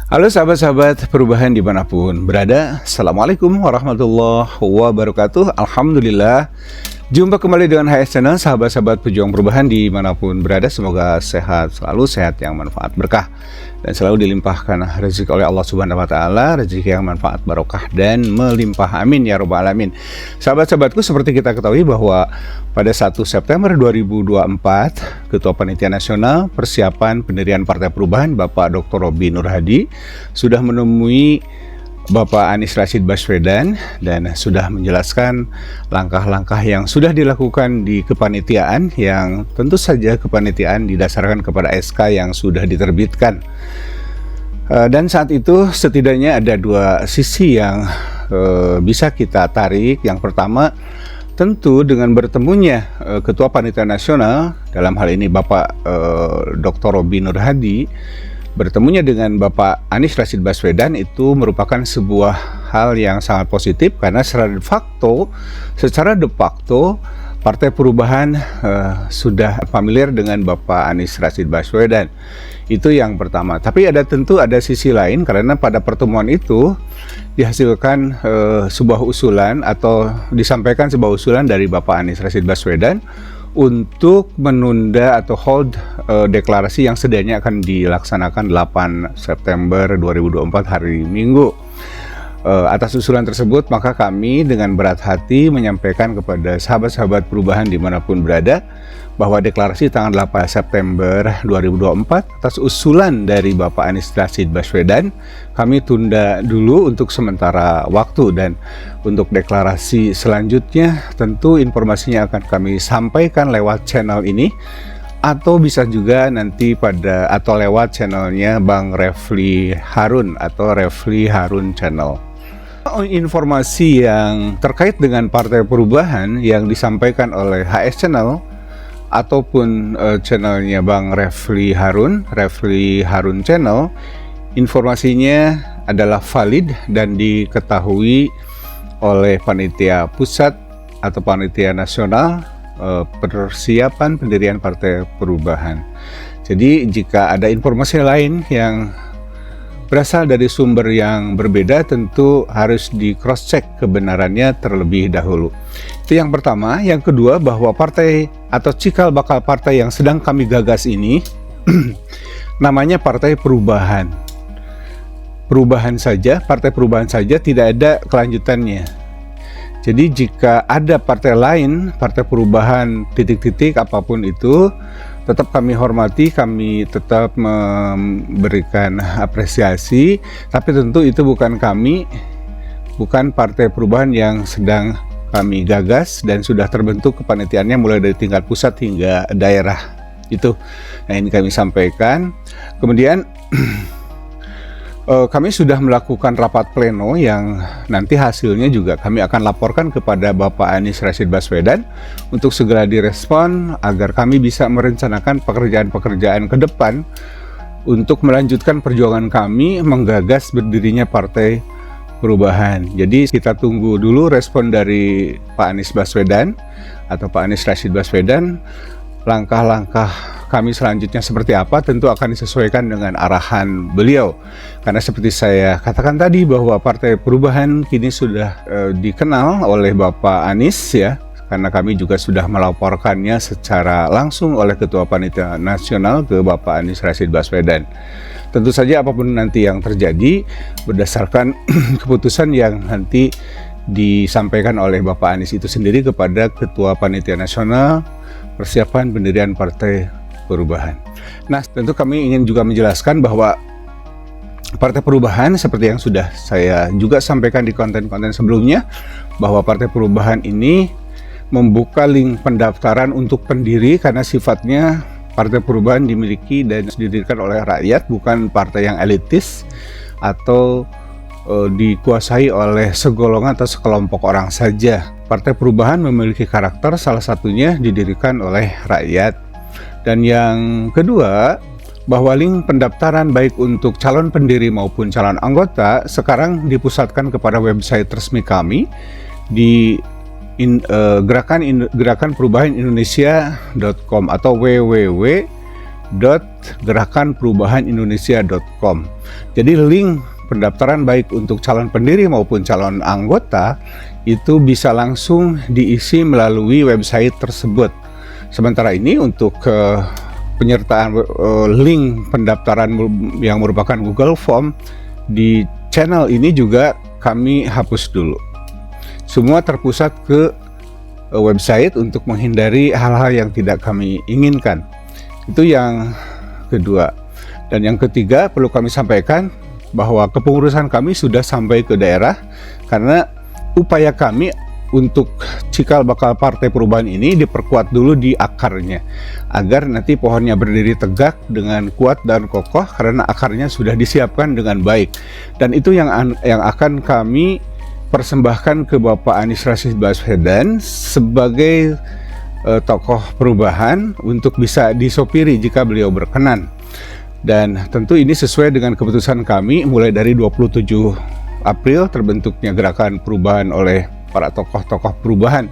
Halo sahabat-sahabat perubahan dimanapun berada. Assalamualaikum warahmatullahi wabarakatuh. Alhamdulillah, jumpa kembali dengan HS Channel. Sahabat-sahabat pejuang perubahan dimanapun berada, semoga sehat selalu, sehat yang manfaat berkah, dan selalu dilimpahkan rezeki oleh Allah Subhanahu wa Ta'ala, rezeki yang manfaat, barokah, dan melimpah. Amin ya Rabbal Alamin. Sahabat-sahabatku, seperti kita ketahui bahwa pada 1 September 2024, Ketua Panitia Nasional Persiapan Pendirian Partai Perubahan Bapak Dr. Robby Nur Hadi sudah menemui Bapak Anies Rashid Baswedan dan sudah menjelaskan langkah-langkah yang sudah dilakukan di kepanitiaan, yang tentu saja kepanitiaan didasarkan kepada SK yang sudah diterbitkan. Dan saat itu setidaknya ada dua sisi yang bisa kita tarik. Yang pertama, tentu dengan bertemunya Ketua Panitia Nasional, dalam hal ini Bapak Dr. Robby Nur Hadi, bertemunya dengan Bapak Anies Rashid Baswedan itu merupakan sebuah hal yang sangat positif, karena secara de facto Partai Perubahan sudah familiar dengan Bapak Anies Rashid Baswedan. Itu yang pertama. Tapi tentu ada sisi lain, karena pada pertemuan itu dihasilkan sebuah usulan atau disampaikan sebuah usulan dari Bapak Anies Rashid Baswedan untuk menunda atau hold deklarasi yang sedianya akan dilaksanakan 8 September 2024 hari Minggu. Atas usulan tersebut, maka kami dengan berat hati menyampaikan kepada sahabat-sahabat perubahan dimanapun berada bahwa deklarasi tanggal 8 September 2024 atas usulan dari Bapak Anies Rashid Baswedan kami tunda dulu untuk sementara waktu, dan untuk deklarasi selanjutnya tentu informasinya akan kami sampaikan lewat channel ini, atau bisa juga nanti atau lewat channelnya Bang Refli Harun atau Refli Harun Channel. Informasi yang terkait dengan Partai Perubahan yang disampaikan oleh HS Channel ataupun channelnya Bang Refli Harun Channel, informasinya adalah valid dan diketahui oleh panitia pusat atau panitia nasional persiapan pendirian Partai Perubahan. Jadi jika ada informasi lain yang berasal dari sumber yang berbeda, tentu harus di cross check kebenarannya terlebih dahulu. Itu yang pertama. Yang kedua, bahwa partai atau cikal bakal partai yang sedang kami gagas ini namanya Partai Perubahan. Partai Perubahan saja, tidak ada kelanjutannya. Jadi jika ada partai lain, Partai Perubahan titik-titik apapun itu, tetap kami hormati, kami tetap memberikan apresiasi, tapi tentu itu bukan Partai Perubahan yang sedang kami gagas dan sudah terbentuk kepanitiaannya mulai dari tingkat pusat hingga daerah. Itu yang ini kami sampaikan. Kemudian kami sudah melakukan rapat pleno yang nanti hasilnya juga kami akan laporkan kepada Bapak Anies Rashid Baswedan untuk segera direspon agar kami bisa merencanakan pekerjaan-pekerjaan ke depan untuk melanjutkan perjuangan kami menggagas berdirinya Partai Perubahan. Jadi kita tunggu dulu respon dari Pak Anies Baswedan atau Pak Anies Rashid Baswedan. Langkah-langkah kami selanjutnya seperti apa tentu akan disesuaikan dengan arahan beliau, karena seperti saya katakan tadi bahwa Partai Perubahan kini sudah dikenal oleh Bapak Anies, ya, karena kami juga sudah melaporkannya secara langsung oleh Ketua Panitia Nasional ke Bapak Anies Rashid Baswedan. Tentu saja apapun nanti yang terjadi berdasarkan keputusan yang nanti disampaikan oleh Bapak Anies itu sendiri kepada Ketua Panitia Nasional Persiapan Pendirian Partai Perubahan. Nah, tentu kami ingin juga menjelaskan bahwa Partai Perubahan, seperti yang sudah saya juga sampaikan di konten-konten sebelumnya, bahwa Partai Perubahan ini membuka link pendaftaran untuk pendiri, karena sifatnya Partai Perubahan dimiliki dan didirikan oleh rakyat, bukan partai yang elitis atau dikuasai oleh segolongan atau sekelompok orang saja. Partai Perubahan memiliki karakter, salah satunya didirikan oleh rakyat. Dan yang kedua, bahwa link pendaftaran baik untuk calon pendiri maupun calon anggota sekarang dipusatkan kepada website resmi kami di gerakan perubahan Indonesia.com atau www www.gerakanperubahanindonesia.com. Jadi link pendaftaran baik untuk calon pendiri maupun calon anggota itu bisa langsung diisi melalui website tersebut. Sementara ini untuk penyertaan link pendaftaran yang merupakan Google Form di channel ini juga kami hapus dulu. Semua terpusat ke website untuk menghindari hal-hal yang tidak kami inginkan. Itu yang kedua. Dan yang ketiga perlu kami sampaikan bahwa kepengurusan kami sudah sampai ke daerah, karena upaya kami untuk cikal bakal Partai Perubahan ini diperkuat dulu di akarnya, agar nanti pohonnya berdiri tegak dengan kuat dan kokoh karena akarnya sudah disiapkan dengan baik. Dan itu yang akan kami persembahkan ke Bapak Anies Rashid Baswedan sebagai tokoh perubahan untuk bisa disopiri jika beliau berkenan. Dan tentu ini sesuai dengan keputusan kami mulai dari 27 April terbentuknya gerakan perubahan oleh para tokoh-tokoh perubahan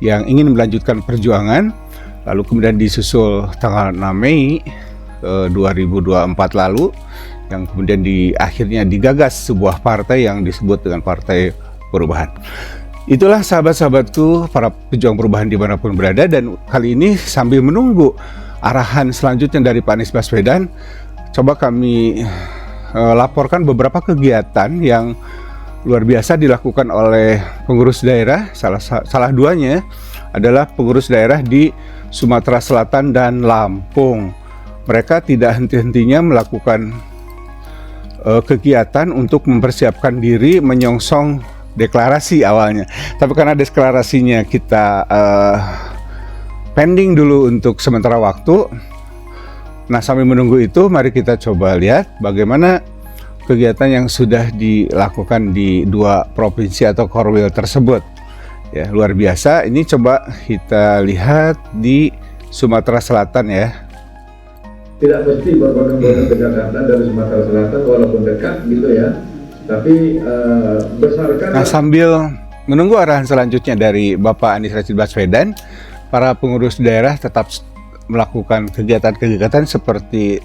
yang ingin melanjutkan perjuangan, lalu kemudian disusul tanggal 6 Mei 2024 lalu, yang kemudian akhirnya digagas sebuah partai yang disebut dengan Partai Perubahan. Itulah sahabat-sahabatku para pejuang perubahan dimanapun berada, dan kali ini sambil menunggu arahan selanjutnya dari Pak Anies Baswedan, coba kami laporkan beberapa kegiatan yang luar biasa dilakukan oleh pengurus daerah. Salah duanya adalah pengurus daerah di Sumatera Selatan dan Lampung. Mereka tidak henti-hentinya melakukan kegiatan untuk mempersiapkan diri menyongsong deklarasi awalnya. Tapi karena deklarasinya kita pending dulu untuk sementara waktu. Nah, sambil menunggu itu, mari kita coba lihat bagaimana kegiatan yang sudah dilakukan di 2 provinsi atau korwil tersebut. Ya, luar biasa. Ini coba kita lihat di Sumatera Selatan ya. Tidak mesti berbondong-bondong ke Jakarta dari Sumatera Selatan walaupun dekat gitu ya. Tapi besarkan. Nah, sambil menunggu arahan selanjutnya dari Bapak Anies Rashid Baswedan, para pengurus daerah tetap melakukan kegiatan-kegiatan seperti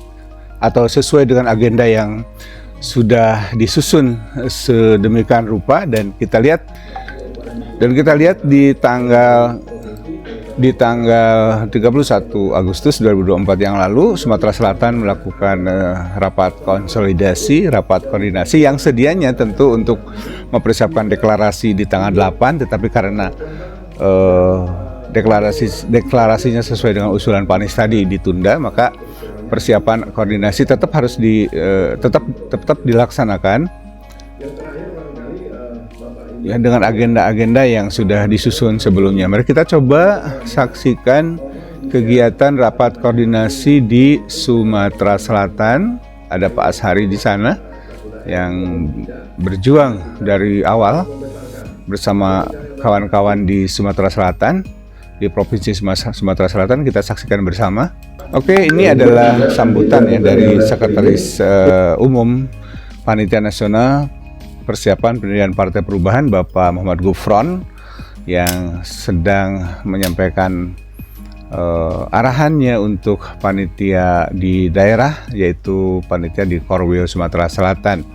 atau sesuai dengan agenda yang sudah disusun sedemikian rupa. Dan kita lihat di tanggal 31 Agustus 2024 yang lalu, Sumatera Selatan melakukan rapat konsolidasi, rapat koordinasi yang sedianya tentu untuk mempersiapkan deklarasi di tanggal 8, tetapi karena deklarasinya sesuai dengan usulan Pak Anies tadi ditunda, maka persiapan koordinasi tetap harus tetap dilaksanakan ya, dengan agenda-agenda yang sudah disusun sebelumnya. Mari kita coba saksikan kegiatan rapat koordinasi di Sumatera Selatan. Ada Pak Ashari di sana yang berjuang dari awal bersama kawan-kawan di Sumatera Selatan, di Provinsi Sumatera Selatan. Kita saksikan bersama. Oke, ini adalah sambutan ya dari Sekretaris Umum Panitia Nasional Persiapan Pendirian Partai Perubahan, Bapak Muhammad Gufron, yang sedang menyampaikan arahannya untuk panitia di daerah, yaitu panitia di Korwil Sumatera Selatan.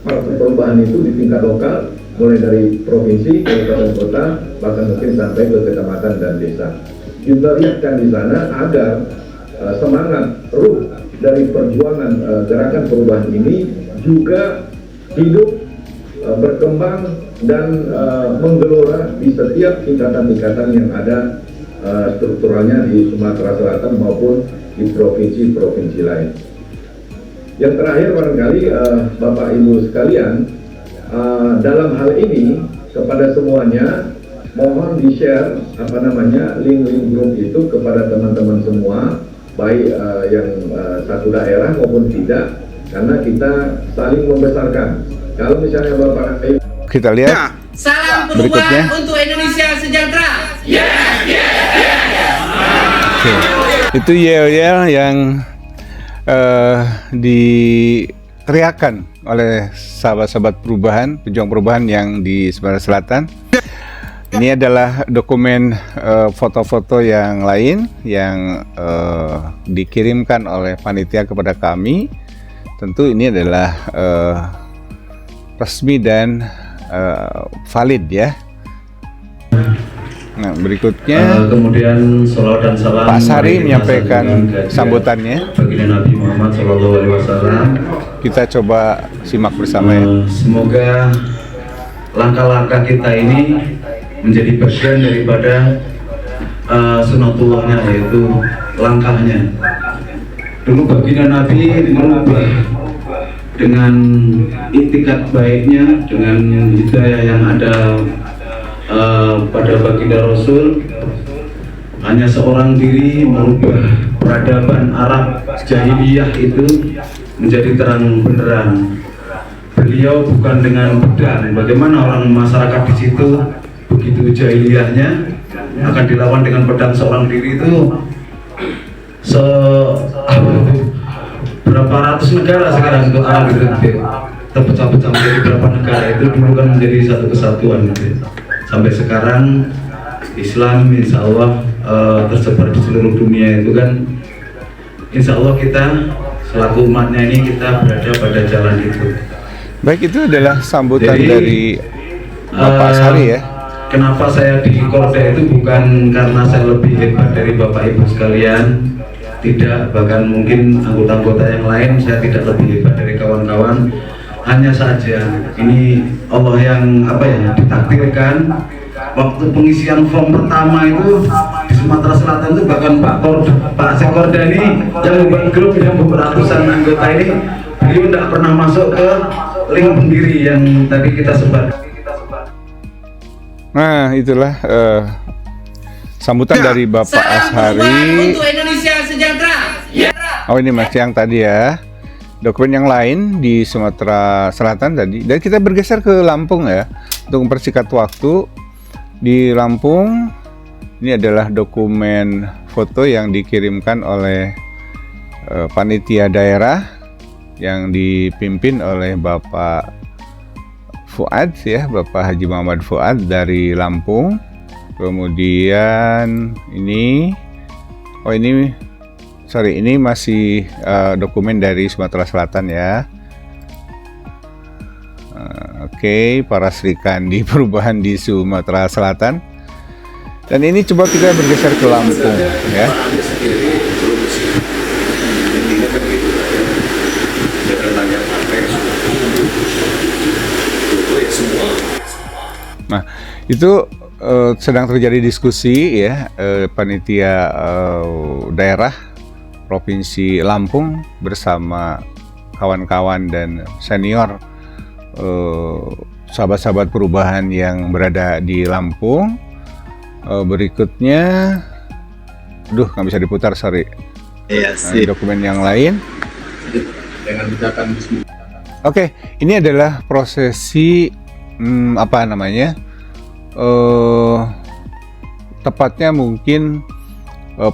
Partai Perubahan itu di tingkat lokal, mulai dari provinsi, kabupaten kota, bahkan mungkin sampai ke kecamatan dan desa. Kita lihatkan di sana agar semangat ruh dari perjuangan gerakan perubahan ini juga hidup, berkembang dan menggelora di setiap tingkatan-tingkatan yang ada strukturalnya di Sumatera Selatan maupun di provinsi-provinsi lain. Yang terakhir barangkali Bapak Ibu sekalian, dalam hal ini kepada semuanya mohon di-share link-link grup itu kepada teman-teman semua, baik yang satu daerah maupun tidak, karena kita saling membesarkan. Kalau misalnya Bapak kita lihat nah, salam perubahan untuk Indonesia sejahtera. Itu yel-yel yang diteriakan oleh sahabat-sahabat perubahan, pejuang perubahan yang di Sumatera Selatan. Ini adalah dokumen foto-foto yang lain yang dikirimkan oleh panitia kepada kami. Tentu ini adalah resmi dan valid ya. Nah, berikutnya kemudian salawat dan salam Pak Sari menyampaikan sambutannya. baginda Nabi Muhammad SAW. Kita coba simak bersama ya. Semoga langkah-langkah kita ini menjadi bagian daripada sunatullahnya, yaitu langkahnya. Dulu baginda Nabi merubah dengan itikat baiknya, dengan hidayah yang ada pada baginda Rasul, hanya seorang diri merubah peradaban Arab jahiliyah itu menjadi terang benderang. Beliau bukan dengan pedang, bagaimana orang masyarakat di situ begitu jahiliyahnya akan dilawan dengan pedang seorang diri itu berapa ratus negara sekarang itu Arab itu terpecah-pecah menjadi berapa negara, itu dulu kan menjadi satu kesatuan gitu. Sampai sekarang Islam insya Allah tersebar di seluruh dunia itu kan, insya Allah kita selaku umatnya ini kita berada pada jalan itu. Baik, itu adalah sambutan Jadi, dari Bapak Sari ya. Kenapa saya di Korda itu bukan karena saya lebih hebat dari Bapak Ibu sekalian, tidak, bahkan mungkin anggota-anggota yang lain saya tidak lebih hebat dari kawan-kawan. Hanya saja ini Allah yang ditakdirkan. Waktu pengisian form pertama itu di Sumatera Selatan itu bahkan Pak Sekorda ini yang membuat grup yang beratusan anggota ini, beliau tidak pernah masuk ke link pendiri yang tadi kita sebar. Nah, itulah sambutan dari Bapak Salam Ashari. perubahan untuk Indonesia sejahtera. Ya. Oh, ini masih yang tadi ya. Dokumen yang lain di Sumatera Selatan tadi. Dan kita bergeser ke Lampung ya. Untuk mempersingkat waktu, di Lampung ini adalah dokumen foto yang dikirimkan oleh panitia daerah yang dipimpin oleh Bapak Fuad ya, Bapak Haji Muhammad Fuad dari Lampung. Kemudian ini masih dokumen dari Sumatera Selatan ya. Oke, para Srikandi perubahan di Sumatera Selatan. Dan ini coba kita bergeser ke Lampung ya. Nah, itu sedang terjadi diskusi ya, panitia daerah Provinsi Lampung bersama kawan-kawan dan senior sahabat-sahabat perubahan yang berada di Lampung. Berikutnya, nggak bisa diputar, sorry. Dokumen yang lain. Oke, ini adalah prosesi tepatnya mungkin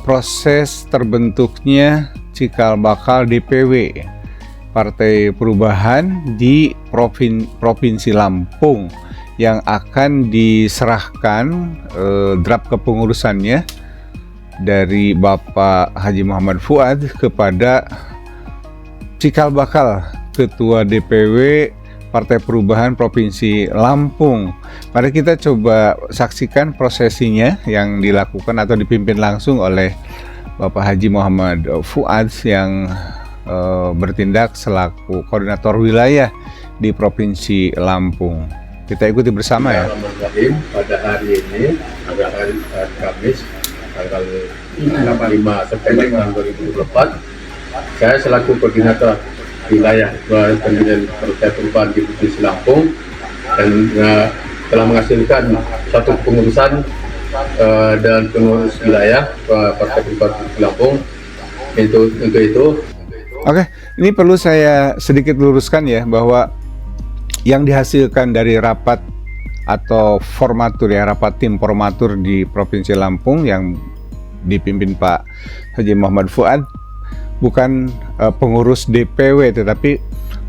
proses terbentuknya cikal bakal DPW Partai Perubahan di Provinsi Lampung yang akan diserahkan draft kepengurusannya dari Bapak Haji Muhammad Fuad kepada cikal bakal Ketua DPW Partai Perubahan Provinsi Lampung. Mari kita coba saksikan prosesinya yang dilakukan atau dipimpin langsung oleh Bapak Haji Muhammad Fuad yang bertindak selaku koordinator wilayah di Provinsi Lampung. Kita ikuti bersama ya. Pada hari ini adalah hari Kamis tanggal 5 September 2024, saya selaku koordinator wilayah pemilihan Partai Perubahan di Provinsi Lampung dan telah menghasilkan satu pengurusan dan pengurus wilayah Partai Perubahan Provinsi Lampung. Untuk itu. Oke, ini perlu saya sedikit luruskan ya, bahwa yang dihasilkan dari rapat atau formatur ya, rapat tim formatur di Provinsi Lampung yang dipimpin Pak Haji Muhammad Fuad bukan pengurus DPW, tetapi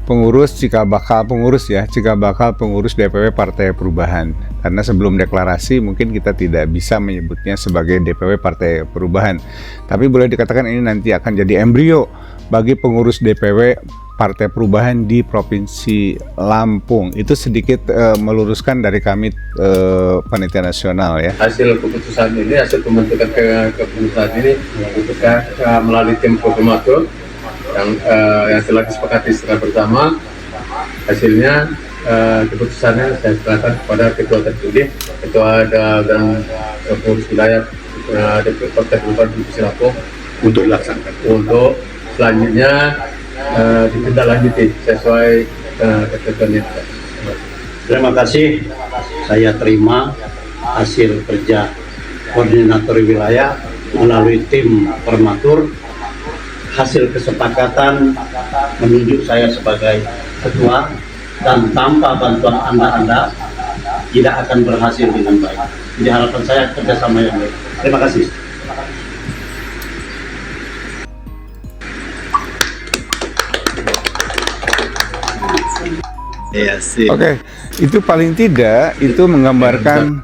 pengurus cikal bakal pengurus DPW Partai Perubahan. Karena sebelum deklarasi mungkin kita tidak bisa menyebutnya sebagai DPW Partai Perubahan. Tapi boleh dikatakan ini nanti akan jadi embrio bagi pengurus DPW Partai Perubahan di Provinsi Lampung. Itu sedikit meluruskan dari kami panitia nasional ya. Hasil keputusan ini, hasil pembentukan keputusan ini melalui tim koordinator yang telah disepakati secara bersama. Hasilnya keputusannya saya serahkan kepada ketua terpilih, ketua dan pengurus wilayah Partai Perubahan Provinsi Lampung untuk dilaksanakan. Untuk selanjutnya ditindaklanjuti sesuai ketentuannya. Terima kasih. Saya terima hasil kerja koordinator wilayah melalui tim permatur. Hasil kesepakatan menunjuk saya sebagai ketua, dan tanpa bantuan Anda tidak akan berhasil dengan baik. Jadi harapan saya kerjasama yang baik. Terima kasih. Oke, itu paling tidak itu menggambarkan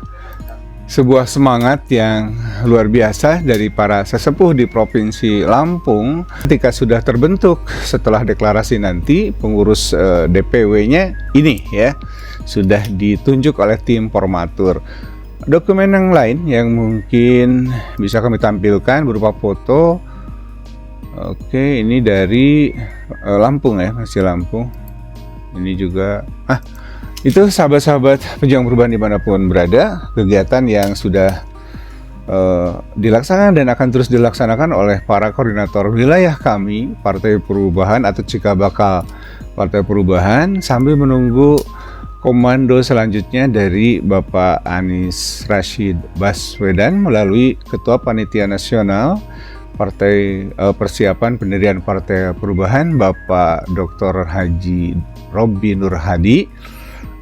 sebuah semangat yang luar biasa dari para sesepuh di Provinsi Lampung ketika sudah terbentuk setelah deklarasi nanti pengurus DPW-nya ini ya sudah ditunjuk oleh tim formatur. Dokumen yang lain yang mungkin bisa kami tampilkan berupa foto. Oke, ini dari Lampung ya, masih Lampung. Ini juga itu sahabat-sahabat pejuang perubahan dimanapun berada, kegiatan yang sudah dilaksanakan dan akan terus dilaksanakan oleh para koordinator wilayah kami Partai Perubahan atau cikal bakal Partai Perubahan sambil menunggu komando selanjutnya dari Bapak Anies Rashid Baswedan melalui Ketua Panitia Nasional Partai Persiapan Pendirian Partai Perubahan Bapak Dr. Haji Robi Nur Hadi.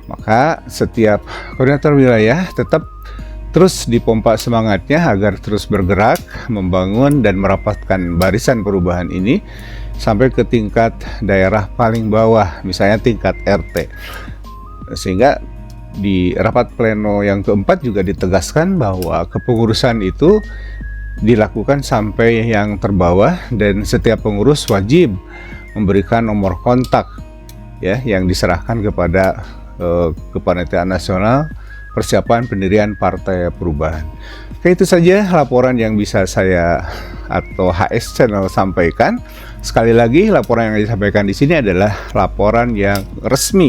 Maka setiap koordinator wilayah tetap terus dipompa semangatnya agar terus bergerak, membangun dan merapatkan barisan perubahan ini sampai ke tingkat daerah paling bawah, misalnya tingkat RT. Sehingga di rapat pleno yang keempat juga ditegaskan bahwa kepengurusan itu dilakukan sampai yang terbawah dan setiap pengurus wajib memberikan nomor kontak ya yang diserahkan kepada Kepanitiaan Nasional Persiapan Pendirian Partai Perubahan. Oke, itu saja laporan yang bisa saya atau HS Channel sampaikan. Sekali lagi, laporan yang disampaikan di sini adalah laporan yang resmi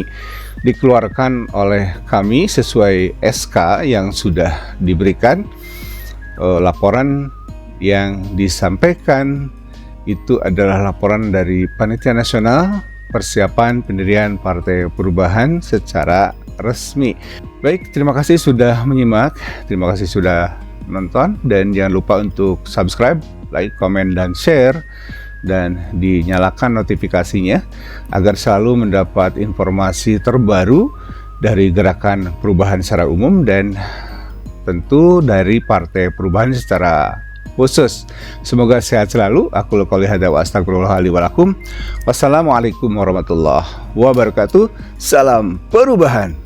dikeluarkan oleh kami sesuai SK yang sudah diberikan. Laporan yang disampaikan itu adalah laporan dari Panitia Nasional Persiapan Pendirian Partai Perubahan secara resmi. Baik, terima kasih sudah menyimak, terima kasih sudah menonton, dan jangan lupa untuk subscribe, like, komen, dan share, dan dinyalakan notifikasinya agar selalu mendapat informasi terbaru dari gerakan perubahan secara umum dan tentu dari Partai Perubahan secara khusus. Semoga sehat selalu. Aku qouli hadza wa astagfirullah li wa lakum. Wassalamualaikum warahmatullahi wabarakatuh. Salam perubahan.